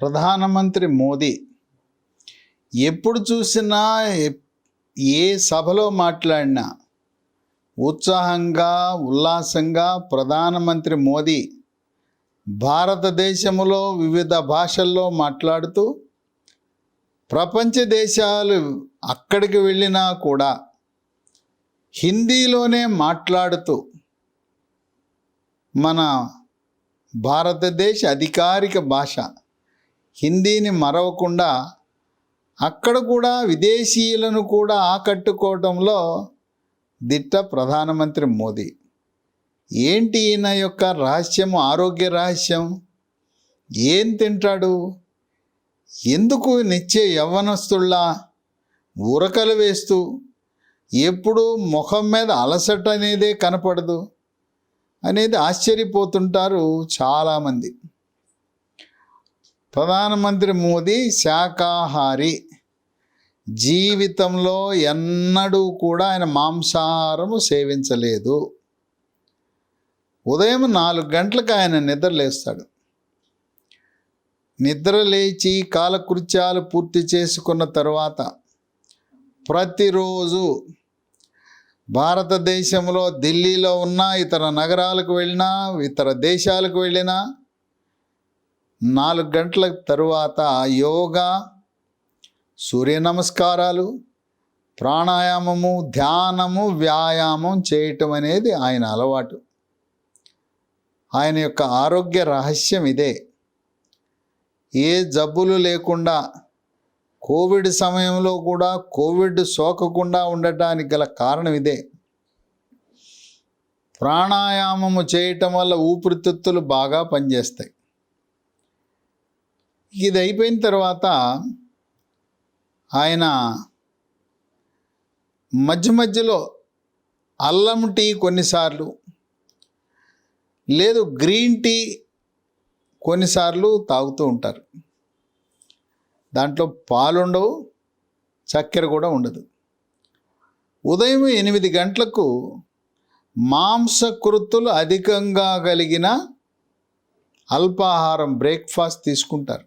ప్రధానమంత్రి మోదీ ఎప్పుడు చూసినా ఏ సభలో మాట్లాడినా ఉత్సాహంగా ఉల్లాసంగా ప్రధానమంత్రి మోదీ భారతదేశంలో వివిధ భాషల్లో మాట్లాడుతూ ప్రపంచ దేశాలు అక్కడికి వెళ్ళినా కూడా హిందీలోనే మాట్లాడుతూ మన భారతదేశ అధికారిక భాష హిందీని మరవకుండా అక్కడ కూడా విదేశీయులను కూడా ఆకట్టుకోవడంలో దిట్ట ప్రధానమంత్రి మోదీ. ఏంటి ఈయన యొక్క రహస్యం, ఆరోగ్య రహస్యం? ఏం తింటాడు? ఎందుకు నిత్య యవ్వనస్తుల్లా ఉరకలు వేస్తూ ఎప్పుడూ ముఖం మీద అలసట అనేదే కనపడదు అనేది ఆశ్చర్యపోతుంటారు చాలామంది. ప్రధానమంత్రి మోదీ శాకాహారి. జీవితంలో ఎన్నడూ కూడా ఆయన మాంసాహారము సేవించలేదు. ఉదయం 4 గంటలకు ఆయన నిద్రలేస్తాడు. నిద్ర లేచి కాలకృత్యాలు పూర్తి చేసుకున్న తర్వాత ప్రతిరోజు భారతదేశంలో ఢిల్లీలో ఉన్న ఇతర నగరాలకు వెళ్ళినా ఇతర దేశాలకు వెళ్ళినా 4 గంటల తరువాత యోగా, సూర్య నమస్కారాలు, ప్రాణాయామము, ధ్యానము, వ్యాయామం చేయటం అనేది ఆయన అలవాటు. ఆయన యొక్క ఆరోగ్య రహస్యం ఇదే. ఏ జబ్బులు లేకుండా కోవిడ్ సమయంలో కూడా కోవిడ్ సోకకుండా ఉండటానికి గల కారణం ఇదే. ప్రాణాయామము చేయటం వల్ల ఊపిరితిత్తులు బాగా పనిచేస్తాయి. ఇది అయిపోయిన తర్వాత ఆయన మధ్య మధ్యలో అల్లం టీ కొన్నిసార్లు, లేదు గ్రీన్ టీ కొన్నిసార్లు తాగుతూ ఉంటారు. దాంట్లో పాలుండవు, చక్కెర కూడా ఉండదు. ఉదయం 8 గంటలకు మాంసకృత్తులు అధికంగా కలిగిన అల్పాహారం బ్రేక్ఫాస్ట్ తీసుకుంటారు.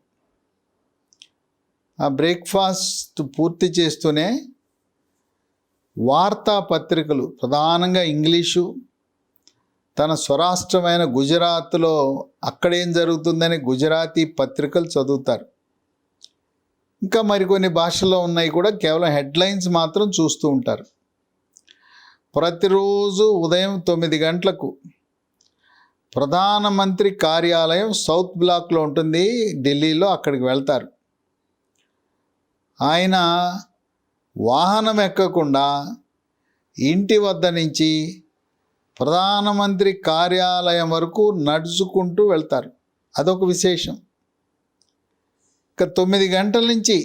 ఆ బ్రేక్ఫాస్ట్ పూర్తి చేస్తూనే వార్తాపత్రికలు, ప్రధానంగా ఇంగ్లీషు, తన స్వరాష్ట్రమైన గుజరాత్లో అక్కడేం జరుగుతుందని గుజరాతీ పత్రికలు చదువుతారు. ఇంకా మరికొన్ని భాషల్లో ఉన్నాయి కూడా, కేవలం హెడ్లైన్స్ మాత్రం చూస్తూ ఉంటారు. ప్రతిరోజు ఉదయం 9 గంటలకు ప్రధానమంత్రి కార్యాలయం సౌత్ బ్లాక్లో ఉంటుంది ఢిల్లీలో, అక్కడికి వెళ్తారు. ఆయన వాహనం ఎక్కకుండా ఇంటి వద్ద నుంచి ప్రధానమంత్రి కార్యాలయం వరకు నడుచుకుంటూ వెళ్తారు. అదొక విశేషం. ఇక 9 గంటల నుంచి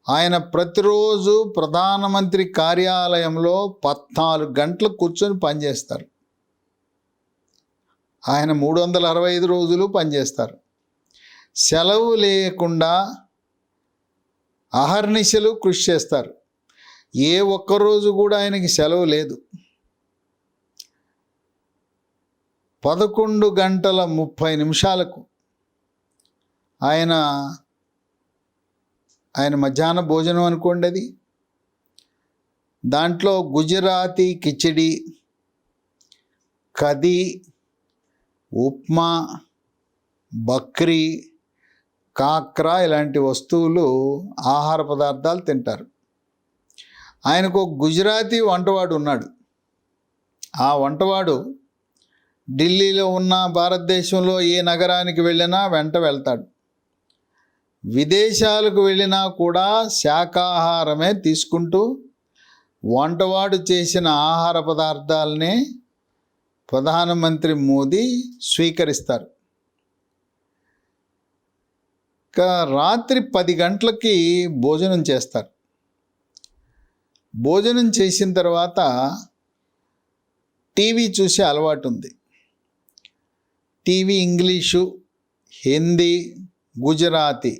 ఆయన ప్రతిరోజు ప్రధానమంత్రి కార్యాలయంలో 14 గంటలు కూర్చొని పనిచేస్తారు. ఆయన 365 రోజులు పనిచేస్తారు. సెలవు లేకుండా అహర్నిశలు కృషి చేస్తారు. ఏ ఒక్కరోజు కూడా ఆయనకి సెలవు లేదు. 11:30 ఆయన మధ్యాహ్న భోజనం అనుకోండి. అది దాంట్లో గుజరాతీ కిచిడి, కది, ఉప్మా, బక్రీ, కాక్రా ఇలాంటి వస్తువులు, ఆహార పదార్థాలు తింటారు. ఆయనకు ఒక గుజరాతీ వంటవాడు ఉన్నాడు. ఆ వంటవాడు ఢిల్లీలో ఉన్న భారతదేశంలో ఏ నగరానికి వెళ్ళినా వెంట వెళ్తాడు. విదేశాలకు వెళ్ళినా కూడా శాకాహారమే తీసుకుంటూ వంటవాడు చేసిన ఆహార పదార్థాలనే ప్రధానమంత్రి మోదీ స్వీకరిస్తారు. ఇంకా రాత్రి 10 గంటలకి భోజనం చేస్తారు. భోజనం చేసిన తర్వాత టీవీ చూసే అలవాటు ఉంది. టీవీ ఇంగ్లీషు, హిందీ, గుజరాతీ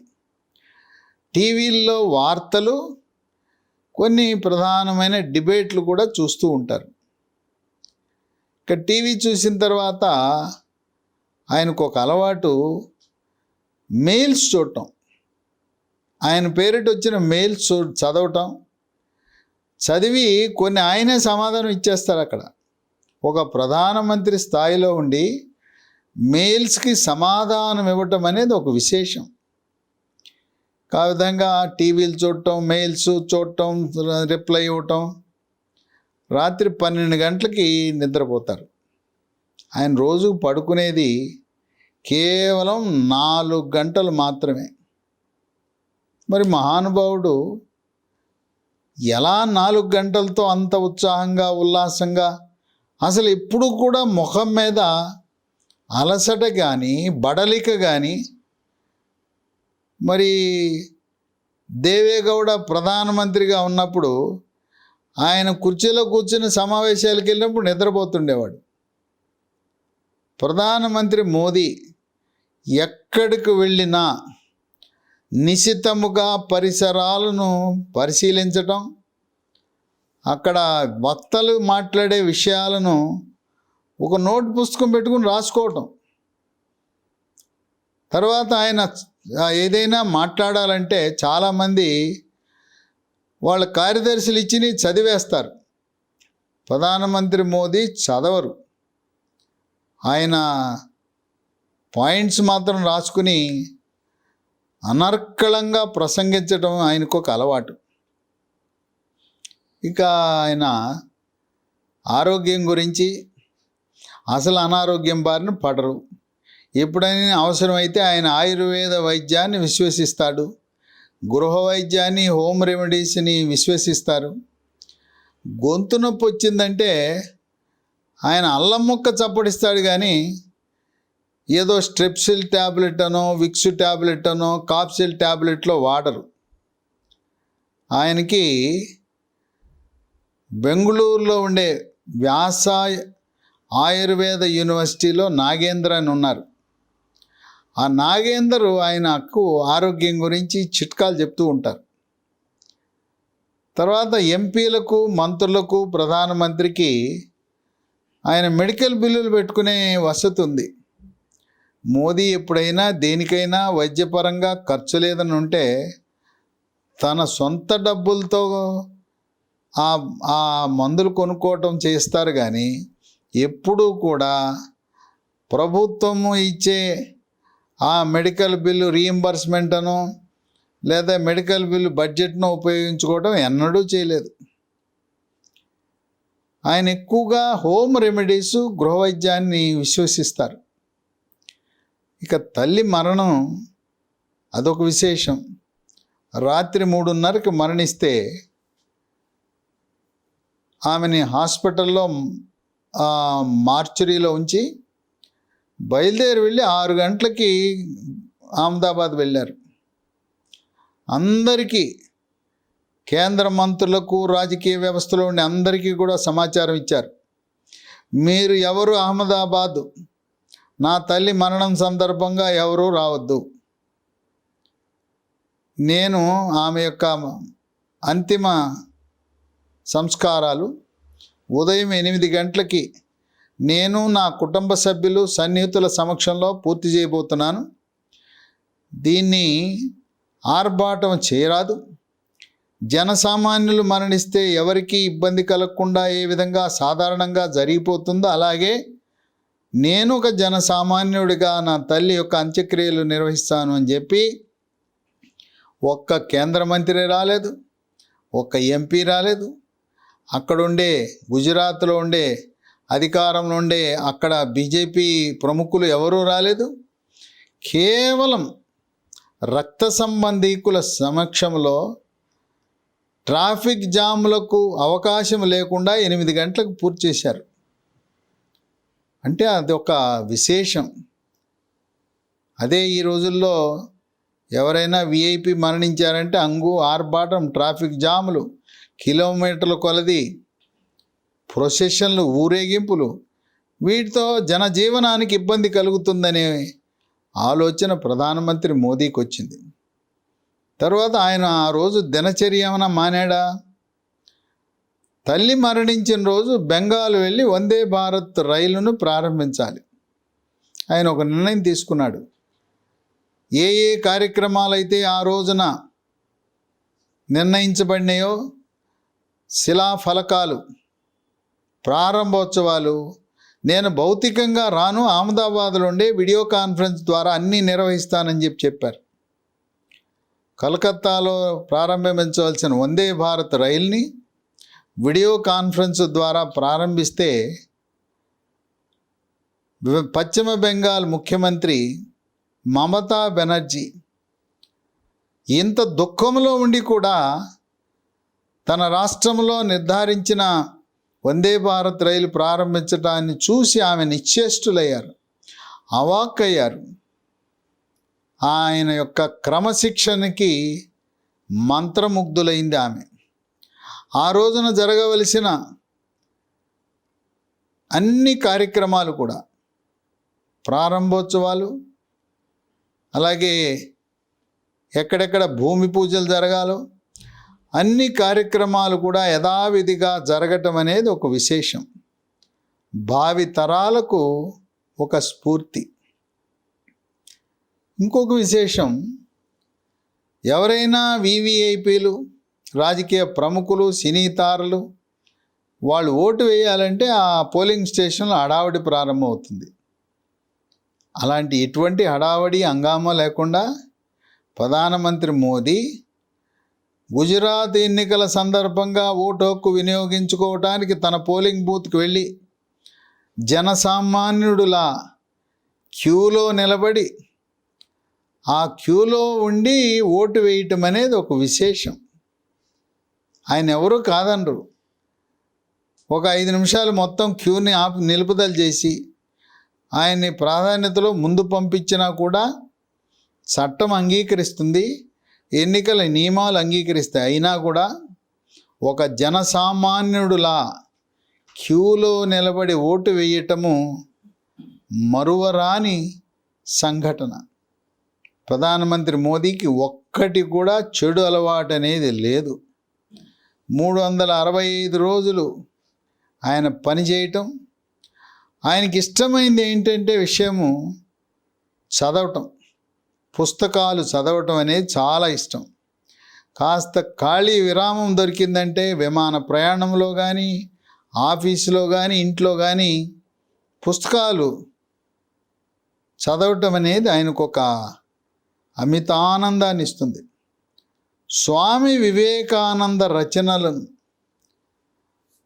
టీవీల్లో వార్తలు, కొన్ని ప్రధానమైన డిబేట్లు కూడా చూస్తూ ఉంటారు. ఇక టీవీ చూసిన తర్వాత ఆయనకు ఒక అలవాటు, మెయిల్స్ చూడటం, ఆయన పేరిట వచ్చిన మెయిల్స్ చదవటం, చదివి కొన్ని ఆయనే సమాధానం ఇచ్చేస్తారు. అక్కడ ఒక ప్రధానమంత్రి స్థాయిలో ఉండి మెయిల్స్కి సమాధానం ఇవ్వటం అనేది ఒక విశేషం. ఆ విధంగా టీవీలు చూడటం, మెయిల్స్ చూడటం, రిప్లై ఇవ్వటం, రాత్రి 12 గంటలకి నిద్రపోతారు. ఆయన రోజు పడుకునేది కేవలం 4 గంటలు మాత్రమే. మరి మహానుభావుడు ఎలా 4 గంటలతో అంత ఉత్సాహంగా, ఉల్లాసంగా, అసలు ఎప్పుడు కూడా ముఖం మీద అలసట కానీ, బడలిక కానీ, మరి దేవేగౌడ ప్రధానమంత్రిగా ఉన్నప్పుడు ఆయన కుర్చీలో కూర్చుని సమావేశాలకు వెళ్ళినప్పుడు నిద్రపోతుండేవాడు. ప్రధానమంత్రి మోదీ ఎక్కడికి వెళ్ళినా నిశితముగా పరిసరాలను పరిశీలించటం, అక్కడ వక్తలు మాట్లాడే విషయాలను ఒక నోట్ పుస్తకం పెట్టుకుని రాసుకోవటం, తర్వాత ఆయన ఏదైనా మాట్లాడాలంటే చాలామంది వాళ్ళ కార్యదర్శులు ఇచ్చి చదివేస్తారు. ప్రధానమంత్రి మోదీ చదవరు. ఆయన పాయింట్స్ మాత్రం రాసుకుని అనర్కళంగా ప్రసంగించడం ఆయనకు ఒక అలవాటు. ఇక ఆయన ఆరోగ్యం గురించి అసలు అనారోగ్యం బారిన పడరు. ఎప్పుడైనా అవసరమైతే ఆయన ఆయుర్వేద వైద్యాన్ని విశ్వసిస్తాడు, గృహ వైద్యాన్ని, హోమ్ రెమెడీస్ని విశ్వసిస్తారు. గొంతు నొప్పి వచ్చిందంటే ఆయన అల్లం ముక్క చప్పడిస్తాడు, కానీ ఏదో స్ట్రెప్సిల్ ట్యాబ్లెట్ అనో, విక్స్ ట్యాబ్లెట్ అనో, కాప్సిల్ ట్యాబ్లెట్లో వాడరు. ఆయనకి బెంగళూరులో ఉండే వ్యాస ఆయుర్వేద యూనివర్సిటీలో నాగేంద్ర అని ఉన్నారు. ఆ నాగేందర్ ఆయనకు ఆరోగ్యం గురించి చిట్కాలు చెప్తూ ఉంటారు. తర్వాత ఎంపీలకు, మంత్రులకు, ప్రధానమంత్రికి ఆయన మెడికల్ బిల్లులు పెట్టుకునే వసతి ఉంది. మోదీ ఎప్పుడైనా దేనికైనా వైద్యపరంగా ఖర్చు లేదని ఉంటే తన సొంత డబ్బులతో ఆ మందులు కొనుక్కోవటం చేస్తారు, కానీ ఎప్పుడూ కూడా ప్రభుత్వము ఇచ్చే ఆ మెడికల్ బిల్లు రీయింబర్స్మెంట్ అనో లేదా మెడికల్ బిల్లు బడ్జెట్ను ఉపయోగించుకోవడం ఎన్నడూ చేయలేదు. ఆయన ఎక్కువగా హోమ్ రెమెడీస్, గృహ వైద్యాన్ని విశ్వసిస్తారు. ఇక తల్లి మరణం అదొక విశేషం. రాత్రి 3:30కి మరణిస్తే ఆమెని హాస్పిటల్లో మార్చురీలో ఉంచి బయలుదేరి వెళ్ళి 6 గంటలకి అహ్మదాబాద్ వెళ్ళారు. అందరికీ, కేంద్ర మంత్రులకు, రాజకీయ వ్యవస్థలో ఉండే అందరికీ కూడా సమాచారం ఇచ్చారు. మీరు ఎవరు అహ్మదాబాద్ నా తల్లి మరణం సందర్భంగా ఎవరూ రావద్దు. నేను ఆమె యొక్క అంతిమ సంస్కారాలు ఉదయం 8 గంటలకి నేను నా కుటుంబ సభ్యులు, సన్నిహితుల సమక్షంలో పూర్తి చేయబోతున్నాను. దీన్ని ఆర్భాటం చేయరాదు. జనసామాన్యులు మరణిస్తే ఎవరికీ ఇబ్బంది కలగకుండా ఏ విధంగా సాధారణంగా జరిగిపోతుందో అలాగే నేను ఒక జనసామాన్యుడిగా నా తల్లి యొక్క అంత్యక్రియలు నిర్వహిస్తాను అని చెప్పి ఒక్క కేంద్ర మంత్రి రాలేదు, ఒక్క ఎంపీ రాలేదు, అక్కడుండే గుజరాత్లో ఉండే అధికారంలో ఉండే అక్కడ బీజేపీ ప్రముఖులు ఎవరూ రాలేదు. కేవలం రక్త సంబంధీకుల సమక్షంలో ట్రాఫిక్ జాములకు అవకాశం లేకుండా 8 గంటలకు పూర్తి చేశారు. అంటే అది ఒక విశేషం. అదే ఈ రోజుల్లో ఎవరైనా విఐపి మరణించారంటే ఆర్భాటం, ట్రాఫిక్ జాములు, కిలోమీటర్ల కొలది ప్రొసెషన్లు, ఊరేగింపులు, వీటితో జనజీవనానికి ఇబ్బంది కలుగుతుందనే ఆలోచన ప్రధానమంత్రి మోదీకి వచ్చింది. తర్వాత ఆయన ఆ రోజు దినచర్య ఏమైనా మానాడా? తల్లి మరణించిన రోజు బెంగాల్ వెళ్ళి వందే భారత్ రైలును ప్రారంభించాలి. ఆయన ఒక నిర్ణయం తీసుకున్నాడు. ఏ ఏ కార్యక్రమాలైతే ఆ రోజున నిర్ణయించబడినాయో శిలాఫలకాలు, ప్రారంభోత్సవాలు నేను భౌతికంగా రాను, అహ్మదాబాద్లో ఉండే వీడియో కాన్ఫరెన్స్ ద్వారా అన్నీ నిర్వహిస్తానని చెప్పారు. కలకత్తాలో ప్రారంభించవలసిన వందే భారత్ రైల్ని వీడియో కాన్ఫరెన్స్ ద్వారా ప్రారంభిస్తే పశ్చిమ బెంగాల్ ముఖ్యమంత్రి మమతా బెనర్జీ ఇంత దుఃఖంలో ఉండి కూడా తన రాష్ట్రంలో నిర్ధారించిన వందే భారత్ రైలు ప్రారంభించడాన్ని చూసి ఆమె నిశ్చేష్టులయ్యారు, అవాక్కయ్యారు. ఆయన యొక్క క్రమశిక్షణకి మంత్రముగ్ధులైంది ఆమె. ఆ రోజున జరగవలసిన అన్ని కార్యక్రమాలు కూడా, ప్రారంభోత్సవాలు, అలాగే ఎక్కడెక్కడ భూమి పూజలు జరగాలో అన్ని కార్యక్రమాలు కూడా యథావిధిగా జరగటం అనేది ఒక విశేషం, భావి తరాలకు ఒక స్ఫూర్తి. ఇంకొక విశేషం, ఎవరైనా వివిఐపీలు, రాజకీయ ప్రముఖులు, సినీ తారలు వాళ్ళు ఓటు వేయాలంటే ఆ పోలింగ్ స్టేషన్లో హడావడి ప్రారంభమవుతుంది. అలాంటి ఎటువంటి హడావడి హంగామా లేకుండా ప్రధానమంత్రి మోదీ గుజరాత్ ఎన్నికల సందర్భంగా ఓటు హక్కు వినియోగించుకోవటానికి తన పోలింగ్ బూత్కి వెళ్ళి జనసామాన్యుడులా క్యూలో నిలబడి ఆ క్యూలో ఉండి ఓటు వేయటం అనేది ఒక విశేషం. ఆయన ఎవరు కాదనరు. ఒక 5 నిమిషాలు మొత్తం క్యూని నిలుపుదల చేసి ఆయన్ని ప్రాధాన్యతలో ముందు పంపించినా కూడా చట్టం అంగీకరిస్తుంది, ఎన్నికల నియమాలు అంగీకరిస్తాయి. అయినా కూడా ఒక జనసామాన్యుడులా క్యూలో నిలబడి ఓటు వేయటము మరువరాని సంఘటన. ప్రధానమంత్రి మోదీకి ఒక్కటి కూడా చెడు అలవాటు అనేది లేదు. 365 రోజులు ఆయన పని చేయటం, ఆయనకి ఇష్టమైంది ఏంటంటే విషయము చదవటం, పుస్తకాలు చదవటం అనేది చాలా ఇష్టం. కాస్త ఖాళీ విరామం దొరికిందంటే విమాన ప్రయాణంలో కానీ, ఆఫీసులో కానీ, ఇంట్లో కానీ పుస్తకాలు చదవటం అనేది ఆయనకు ఒక అమితానందాన్ని ఇస్తుంది. స్వామి వివేకానంద రచనలను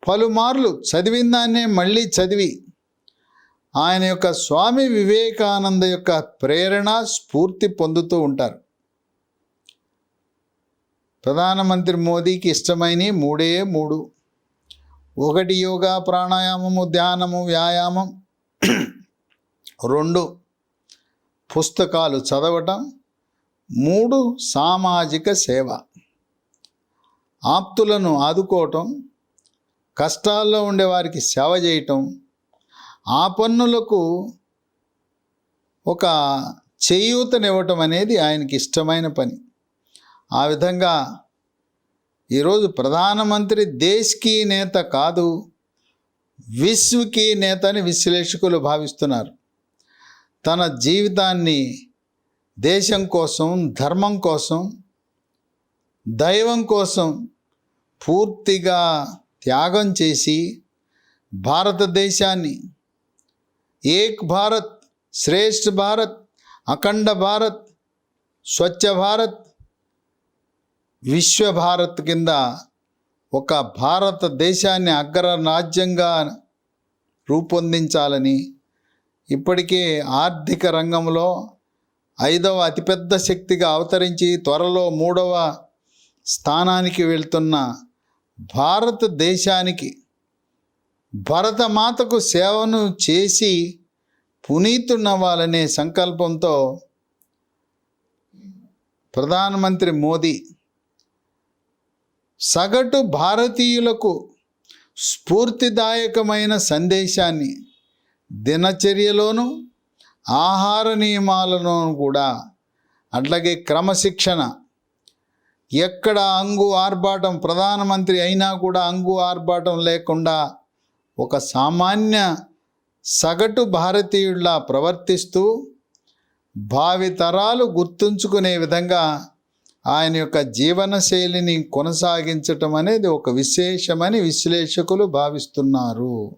పలుమార్లు చదివిన దాన్నే మళ్ళీ చదివి ఆయన యొక్క స్వామి వివేకానంద యొక్క ప్రేరణ, స్ఫూర్తి పొందుతూ ఉంటారు. ప్రధానమంత్రి మోదీకి ఇష్టమైన 3 ఒకటి యోగా, ప్రాణాయామము, ధ్యానము, వ్యాయామం. 2 పుస్తకాలు చదవటం. 3 సామాజిక సేవ, ఆప్తులను ఆదుకోవటం, కష్టాల్లో ఉండేవారికి సేవ చేయటం, ఆపన్నులకు ఒక చేయూతనివ్వటం అనేది ఆయనకి ఇష్టమైన పని. ఆ విధంగా ఈరోజు ప్రధానమంత్రి దేశ్కి నేత కాదు, విశ్వకి నేత అని విశ్లేషకులు భావిస్తున్నారు. తన జీవితాన్ని దేశం కోసం, ధర్మం కోసం, దైవం కోసం పూర్తిగా త్యాగం చేసి భారతదేశాన్ని ఏక్ భారత్, శ్రేష్ఠ భారత్, అఖండ భారత్, స్వచ్ఛ భారత్, విశ్వ భారత్ కింద ఒక భారతదేశాన్ని అగ్రరాజ్యంగా రూపొందించాలని, ఇప్పటికే ఆర్థిక రంగంలో 5వ అతిపెద్ద శక్తిగా అవతరించి త్వరలో 3వ స్థానానికి వెళ్తున్న భారతదేశానికి, భరతమాతకు సేవను చేసి పునీతున్నవ్వాలనే సంకల్పంతో ప్రధానమంత్రి మోదీ సగటు భారతీయులకు స్ఫూర్తిదాయకమైన సందేశాన్ని దినచర్యలోనూ, ఆహార నియమాలలోనూ కూడా, అట్లాగే క్రమశిక్షణ, ఎక్కడ అంగు ఆర్భాటం, ప్రధానమంత్రి అయినా కూడా అంగు ఆర్భాటం లేకుండా ఒక సామాన్య సగటు భారతీయుడిలా ప్రవర్తిస్తూ భావితరాలు గుర్తుంచుకునే విధంగా ఆయన యొక్క జీవన శైలిని కొనసాగించటం అనేది ఒక విశేషమని విశ్లేషకులు భావిస్తున్నారు.